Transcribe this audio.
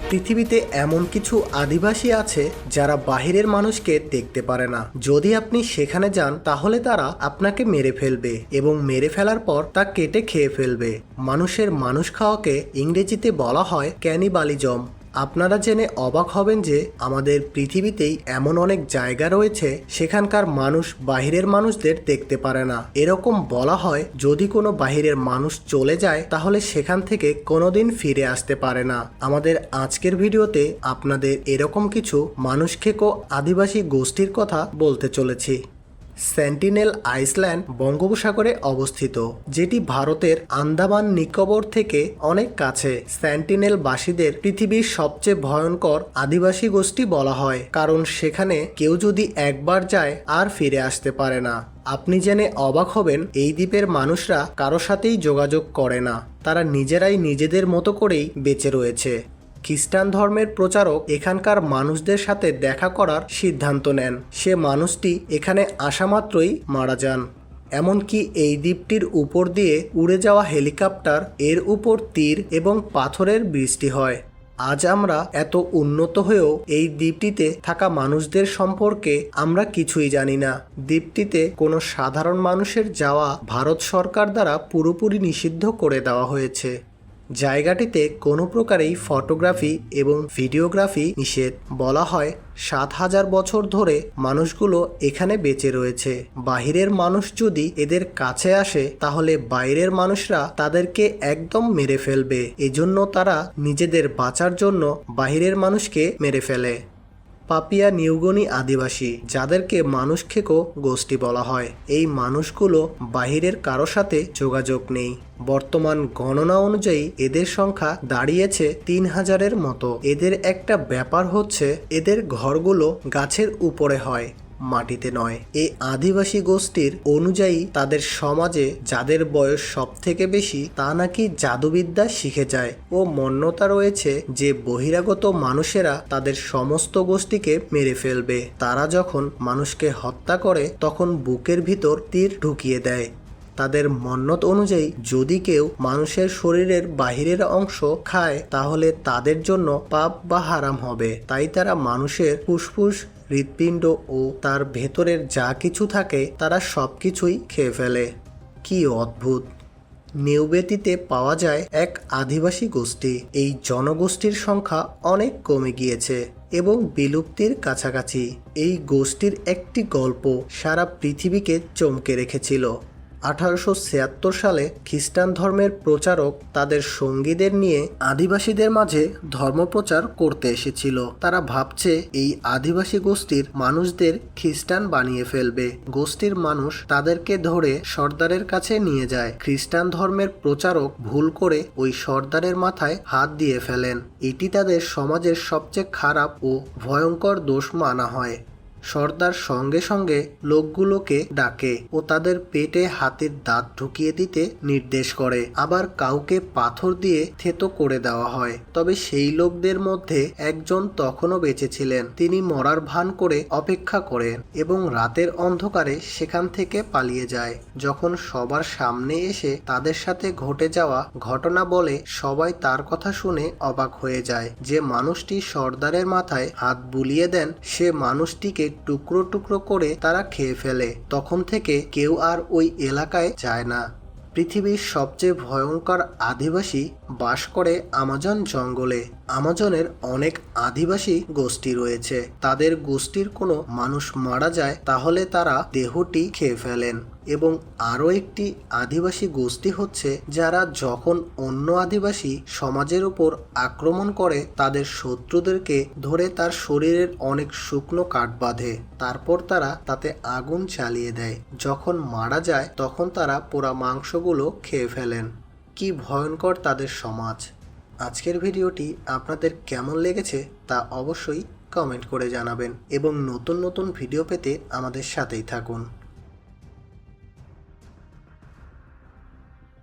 পৃথিবীতে এমন কিছু আদিবাসী আছে যারা বাহিরের মানুষকে দেখতে পারে না। যদি আপনি সেখানে যান তাহলে তারা আপনাকে মেরে ফেলবে এবং মেরে ফেলার পর তা কেটে খেয়ে ফেলবে। মানুষের মানুষ খাওয়াকে ইংরেজিতে বলা হয় ক্যানিবালিজম। আপনারা জেনে অবাক হবেন যে আমাদের পৃথিবীতেই এমন অনেক জায়গা রয়েছে সেখানকার মানুষ বাহিরের মানুষদের দেখতে পারে না। এরকম বলা হয় যদি কোনো বাহিরের মানুষ চলে যায় তাহলে সেখান থেকে কোনোদিন ফিরে আসতে পারে না। আমাদের আজকের ভিডিওতে আপনাদের এরকম কিছু মানুষ খেকো আদিবাসী গোষ্ঠীর কথা বলতে চলেছি। সেন্টিনেল আইল্যান্ড বঙ্গোপসাগরে অবস্থিত, যেটি ভারতের আন্দামান নিকোবর থেকে অনেক কাছে। সেন্টিনেলবাসীদের পৃথিবীর সবচেয়ে ভয়ঙ্কর আদিবাসী গোষ্ঠী বলা হয়, কারণ সেখানে কেউ যদি একবার যায় আর ফিরে আসতে পারে না। আপনি জেনে অবাক হবেন এই দ্বীপের মানুষরা কারো সাথেই যোগাযোগ করে না, তারা নিজেরাই নিজেদের মতো করেই বেঁচে রয়েছে। খ্রিস্টান ধর্মের প্রচারক এখানকার মানুষদের সাথে দেখা করার সিদ্ধান্ত নেন। সে মানুষটি এখানে আসা মাত্রই মারা যান। এমনকি এই দ্বীপটির উপর দিয়ে উড়ে যাওয়া হেলিকপ্টার এর উপর তীর এবং পাথরের বৃষ্টি হয়। আজ আমরা এত উন্নত হয়েও এই দ্বীপটিতে থাকা মানুষদের সম্পর্কে আমরা কিছুই জানি না। দ্বীপটিতে কোনো সাধারণ মানুষের যাওয়া ভারত সরকার দ্বারা পুরোপুরি নিষিদ্ধ করে দেওয়া হয়েছে। জায়গাটিতে কোনো প্রকারেই ফটোগ্রাফি এবং ভিডিওগ্রাফি নিষেধ। বলা হয় ৭,০০০ বছর ধরে মানুষগুলো এখানে বেঁচে রয়েছে। বাহিরের মানুষ যদি এদের কাছে আসে তাহলে বাইরের মানুষরা তাদেরকে একদম মেরে ফেলবে। এজন্য তারা নিজেদের বাঁচার জন্য বাহিরের মানুষকে মেরে ফেলে। পাপিয়া নিউগিনি আদিবাসী, যাদেরকে মানুষ খেকো গোষ্ঠী বলা হয়, এই মানুষগুলো বাহিরের কারো সাথে যোগাযোগ নেই। বর্তমান গণনা অনুযায়ী এদের সংখ্যা দাঁড়িয়েছে ৩,০০০-এর মতো। এদের একটা ব্যাপার হচ্ছে এদের ঘরগুলো গাছের উপরে হয়, মাটিতে নয়। এই আদিবাসী গোষ্ঠীর অনুযায়ী তাদের সমাজে যাদের বয়স সব থেকে বেশি তা নাকি জাদুবিদ্যা শিখে যায় ও মান্যতা রয়েছে যে বহিরাগত মানুষেরা তাদের সমস্ত গোষ্ঠীকে মেরে ফেলবে। তারা যখন মানুষকে হত্যা করে তখন বুকের ভিতর তীর ঢুকিয়ে দেয়। তাদের মন্নত অনুযায়ী যদি কেউ মানুষের শরীরের বাহিরের অংশ খায় তাহলে তাদের জন্য পাপ বা হারাম হবে। তাই তারা মানুষের ফুসফুস, হৃৎপিণ্ড ও তার ভেতরের যা কিছু থাকে তারা সব কিছুই খেয়ে ফেলে। কি অদ্ভুত! নিউবেতিতে পাওয়া যায় এক আদিবাসী গোষ্ঠী। এই জনগোষ্ঠীর সংখ্যা অনেক কমে গিয়েছে এবং বিলুপ্তির কাছাকাছি। এই গোষ্ঠীর একটি গল্প সারা পৃথিবীকে চমকে রেখেছিল। 1876 সালে খ্রিস্টান ধর্মের প্রচারক তাদের সঙ্গীদের নিয়ে আদিবাসীদের মাঝে ধর্মপ্রচার করতে এসেছিল। তারা ভাবছে এই আদিবাসী গোষ্ঠীর মানুষদের খ্রিস্টান বানিয়ে ফেলবে। গোষ্ঠীর মানুষ তাদেরকে ধরে সর্দারের কাছে নিয়ে যায়। খ্রিস্টান ধর্মের প্রচারক ভুল করে ওই সর্দারের মাথায় হাত দিয়ে ফেলেন। এটি তাদের সমাজের সবচেয়ে খারাপ ও ভয়ঙ্কর দোষ মানা হয়। সর্দার সঙ্গে সঙ্গে লোকগুলোকে ডাকে ও তাদের পেটে হাতের দাঁত ঢুকিয়ে দিতে নির্দেশ করে। আবার কাউকে পাথর দিয়ে থেতো করে দেওয়া হয়। তবে সেই লোকদের মধ্যে একজন তখনও বেঁচে ছিলেন। তিনি মরার ভান করে অপেক্ষা করেন এবং রাতের অন্ধকারে সেখান থেকে পালিয়ে যায়। যখন সবার সামনে এসে তাদের সাথে ঘটে যাওয়া ঘটনা বলে সবাই তার কথা শুনে অবাক হয়ে যায়। যে মানুষটি সর্দারের মাথায় হাত বুলিয়ে দেন সে মানুষটিকে টুকরো টুকরো করে তারা খেয়ে ফেলে। তখন থেকে কেউ আর ওই এলাকায় যায় না। পৃথিবীর সবচেয়ে ভয়ঙ্কর আদিবাসী বাস করে আমাজন জঙ্গলে। আমাজনের অনেক আদিবাসী গোষ্ঠী রয়েছে। তাদের গোষ্ঠীর কোনো মানুষ মারা যায় তাহলে তারা দেহটি খেয়ে ফেলেন। এবং আরও একটি আদিবাসী গোষ্ঠী হচ্ছে যারা যখন অন্য আদিবাসী সমাজের উপর আক্রমণ করে তাদের শত্রুদেরকে ধরে তার শরীরের অনেক শুকনো কাঠ বাঁধে, তারপর তারা তাতে আগুন জ্বালিয়ে দেয়। যখন মারা যায় তখন তারা পোড়া মাংসগুলো খেয়ে ফেলেন। কি ভয়ঙ্কর তাদের সমাজ! আজকের ভিডিওটি আপনাদের কেমন লেগেছে তা অবশ্যই কমেন্ট করে জানাবেন এবং নতুন নতুন ভিডিও পেতে আমাদের সাথেই থাকুন।